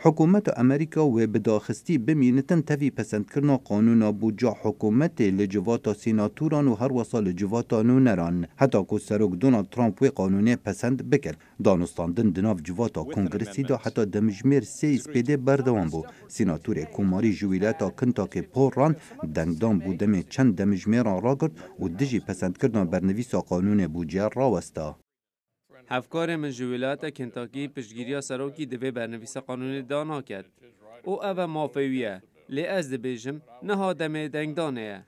حکومت امریکا و بداخستی بمینتن تفی پسند کرنا قانونا بوجا حکومت لجواتا سیناتوران و هر وصا لجواتا نونران حتی که سروک دونالد ترامپ و قانونه پسند بکر دانستاندن دناف جواتا کنگرسی دا حتی دمجمیر سی سپیده بردوان بو سیناتور کوماری جویلاتا کنتاک پوران دنگدان بو دم چند دمجمیران را گرد و دجی پسند کرنا برنویسا قانون بوجا راوستا. هفکار من جویلات کنتاکی پشگیریا سروکی دوی برنویس قانون دانا کرد. او اوه مافویه لی از دبیجم نها دمه دنگدانه.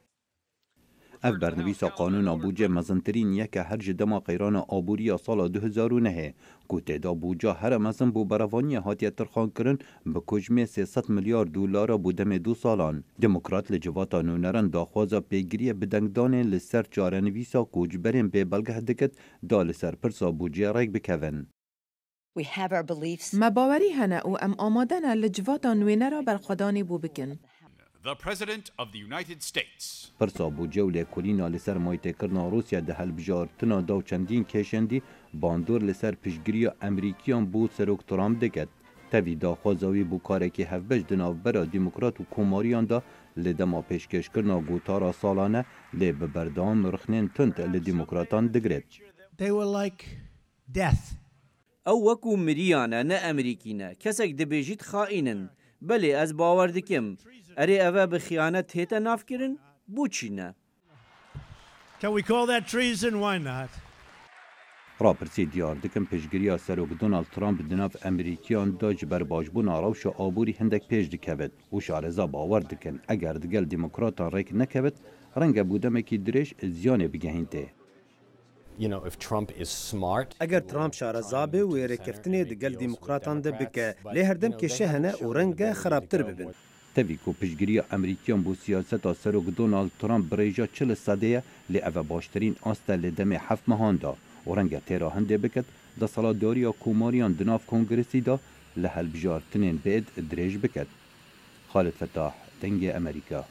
اف برنویسا قانون بوجه مزنترین یک هرج دما قیران آبوری سال 2009 که تعداد بوجه هر مزن بو براوانی هاتی ترخان کرن به کجمه 300 میلیارد دلار بودم 2 سالان. دموکرات لجواتا نونران داخوازا پیگیری بدنگدان لسر جارنویسا کوجبرین به بلگه دکت دا لسر پرسا بوجه رایک بکوین. ما باوری هنه او ام آمادن لجواتا نوینه برخودانی بو بکن. The President of the United States. پرسا بوجه و لیکولینا لسر مایته کرنا روسیا ده هلبجارتنا داو چندین کشندی باندور لسر پشگیری امریکیان بو سروک ترامپ دکت. تاوی دا خوازاوی بو کاره که هفبش دناو برا دیموکرات و کوماریان دا لدما پیشکش کرنا گوتارا سالانه لی ببردام رخنین تند لدیموکراتان دگرد. They were like death. او وکو مریانه نه امریکینه کسک دبیجید خائنن بله از باور دکم اره اوه بخیانت هیتا ناف کرن بوچینه. Can we call that treason? Why not? راپرسی دیار دکم پیشگیری سروک دونالد ترامپ دناف امریکیان داج بر باجبون آراوش و آبوری هندک پیش دکوید و شارزا باور دکن اگر دگل دیموکراتان ریک نکوید رنگ بودم که درش زیانه بگهینته. اگر ترامپ شارزابه و رکفتنی دگل دیموکراتان ده بکه لی هردم که شهنه و رنگ خرابتر ببین. تاوی که پیشگیری امریکیان بو سیاست سروک دونالد ترامپ بریجا 40 ساده لی اوه باشترین آسته لدم 7 ماهان دا و رنگ تیرا هنده بکت دا سالاداری یا کوماریان دناف کنگرسی دا لحل بجارتنین بید دریج بکت. خالد فتاح، دنگ امریکا.